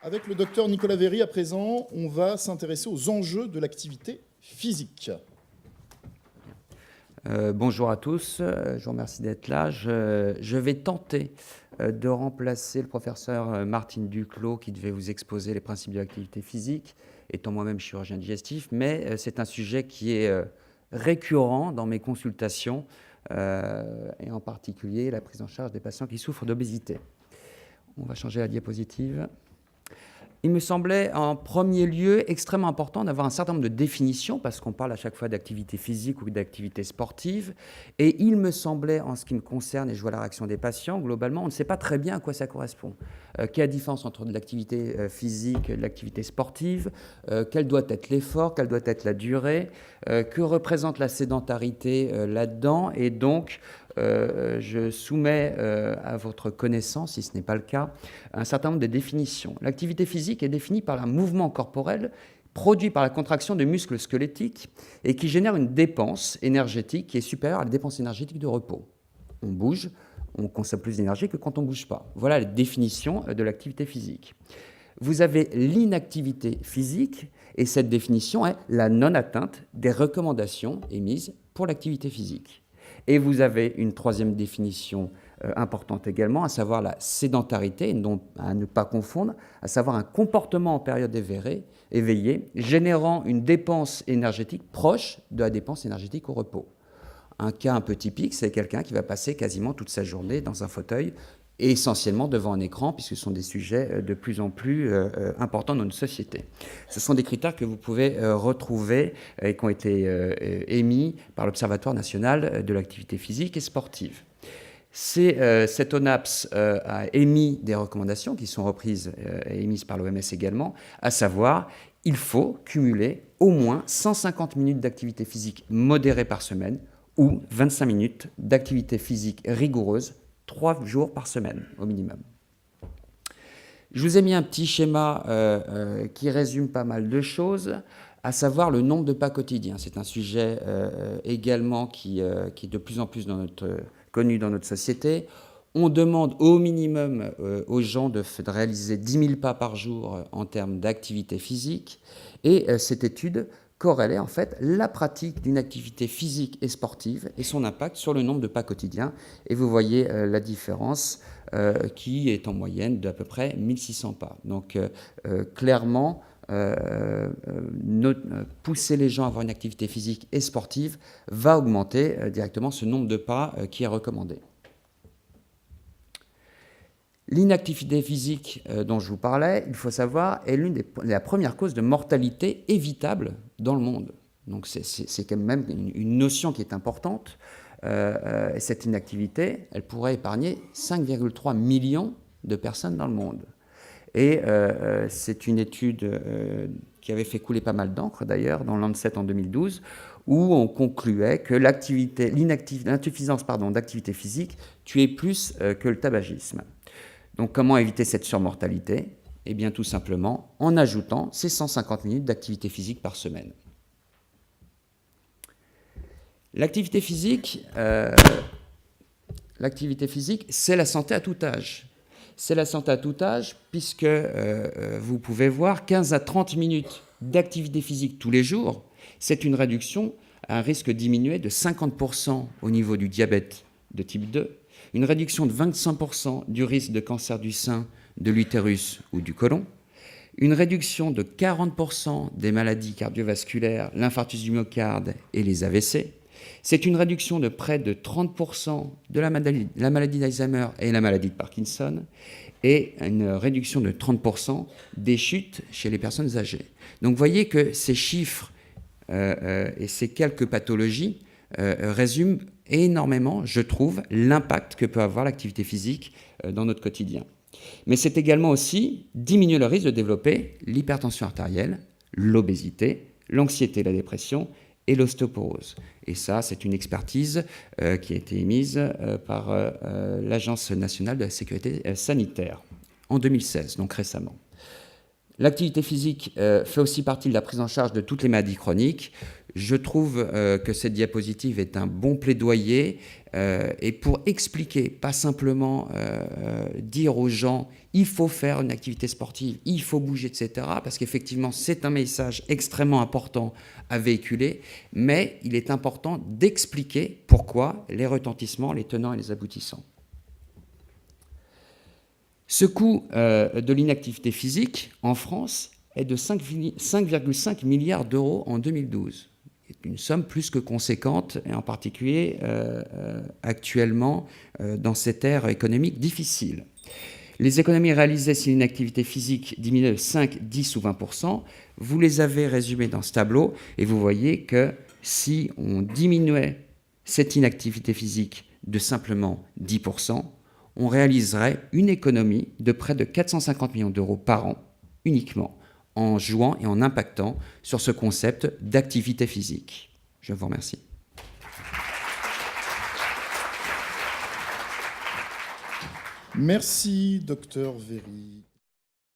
Avec le docteur Nicolas Véry, à présent, on va s'intéresser aux enjeux de l'activité physique. Bonjour à tous, je vous remercie d'être là. Je vais tenter de remplacer le professeur Martine Duclos qui devait vous exposer les principes de l'activité physique, étant moi-même chirurgien digestif, mais c'est un sujet qui est récurrent dans mes consultations, et en particulier la prise en charge des patients qui souffrent d'obésité. On va changer la diapositive. Il me semblait en premier lieu extrêmement important d'avoir un certain nombre de définitions, parce qu'on parle à chaque fois d'activité physique ou d'activité sportive, et il me semblait, en ce qui me concerne, et je vois la réaction des patients, globalement, on ne sait pas très bien à quoi ça correspond. Quelle est la différence entre de l'activité physique et de l'activité sportive, quel doit être l'effort, quelle doit être la durée, que représente la sédentarité là-dedans, et donc je soumets à votre connaissance, si ce n'est pas le cas, un certain nombre de définitions. L'activité physique est définie par un mouvement corporel produit par la contraction de muscles squelettiques et qui génère une dépense énergétique qui est supérieure à la dépense énergétique de repos. On bouge, on consomme plus d'énergie que quand on ne bouge pas. Voilà la définition de l'activité physique. Vous avez l'inactivité physique et cette définition est la non-atteinte des recommandations émises pour l'activité physique. Et vous avez une troisième définition importante également, à savoir la sédentarité, dont à ne pas confondre, à savoir un comportement en période éveillée, générant une dépense énergétique proche de la dépense énergétique au repos. Un cas un peu typique, c'est quelqu'un qui va passer quasiment toute sa journée dans un fauteuil, et essentiellement devant un écran, puisque ce sont des sujets de plus en plus importants dans notre société. Ce sont des critères que vous pouvez retrouver et qui ont été émis par l'Observatoire national de l'activité physique et sportive. Cet ONAPS a émis des recommandations qui sont reprises et émises par l'OMS également, à savoir, il faut cumuler au moins 150 minutes d'activité physique modérée par semaine ou 25 minutes d'activité physique rigoureuse 3 jours par semaine, au minimum. Je vous ai mis un petit schéma qui résume pas mal de choses, à savoir le nombre de pas quotidiens. C'est un sujet également qui est de plus en plus connu dans notre société. On demande au minimum aux gens de réaliser 10 000 pas par jour en termes d'activité physique. Et cette étude corrélait en fait la pratique d'une activité physique et sportive et son impact sur le nombre de pas quotidiens. Et vous voyez la différence qui est en moyenne d'à peu près 1600 pas. Donc clairement, pousser les gens à avoir une activité physique et sportive va augmenter directement ce nombre de pas qui est recommandé. L'inactivité physique dont je vous parlais, il faut savoir, est la première cause de mortalité évitable dans le monde. Donc c'est quand même une notion qui est importante. Cette inactivité, elle pourrait épargner 5,3 millions de personnes dans le monde. Et c'est une étude qui avait fait couler pas mal d'encre d'ailleurs dans Lancet en 2012, où on concluait que l'insuffisance d'activité physique tuait plus que le tabagisme. Donc comment éviter cette surmortalité ? Eh bien tout simplement en ajoutant ces 150 minutes d'activité physique par semaine. L'activité physique, c'est la santé à tout âge. C'est la santé à tout âge puisque vous pouvez voir 15 à 30 minutes d'activité physique tous les jours, c'est une réduction à un risque diminué de 50% au niveau du diabète de type 2, une réduction de 25% du risque de cancer du sein, de l'utérus ou du côlon, une réduction de 40% des maladies cardiovasculaires, l'infarctus du myocarde et les AVC. C'est une réduction de près de 30% de la maladie d'Alzheimer et la maladie de Parkinson et une réduction de 30% des chutes chez les personnes âgées. Donc vous voyez que ces chiffres et ces quelques pathologies résument énormément, je trouve, l'impact que peut avoir l'activité physique dans notre quotidien. Mais c'est également aussi diminuer le risque de développer l'hypertension artérielle, l'obésité, l'anxiété, la dépression et l'ostéoporose. Et ça, c'est une expertise qui a été émise par l'Agence nationale de la sécurité sanitaire en 2016, donc récemment. L'activité physique fait aussi partie de la prise en charge de toutes les maladies chroniques. Je trouve que cette diapositive est un bon plaidoyer et pour expliquer, pas simplement dire aux gens il faut faire une activité sportive, il faut bouger, etc. Parce qu'effectivement, c'est un message extrêmement important à véhiculer, mais il est important d'expliquer pourquoi les retentissements, les tenants et les aboutissants. Ce coût de l'inactivité physique en France est de 5,5 milliards d'euros en 2012. C'est une somme plus que conséquente, et en particulier actuellement dans cette ère économique difficile. Les économies réalisées si l'inactivité physique diminuait de 5, 10 ou 20%, vous les avez résumées dans ce tableau, et vous voyez que si on diminuait cette inactivité physique de simplement 10%, on réaliserait une économie de près de 450 millions d'euros par an, uniquement en jouant et en impactant sur ce concept d'activité physique. Je vous remercie. Merci, docteur Véry.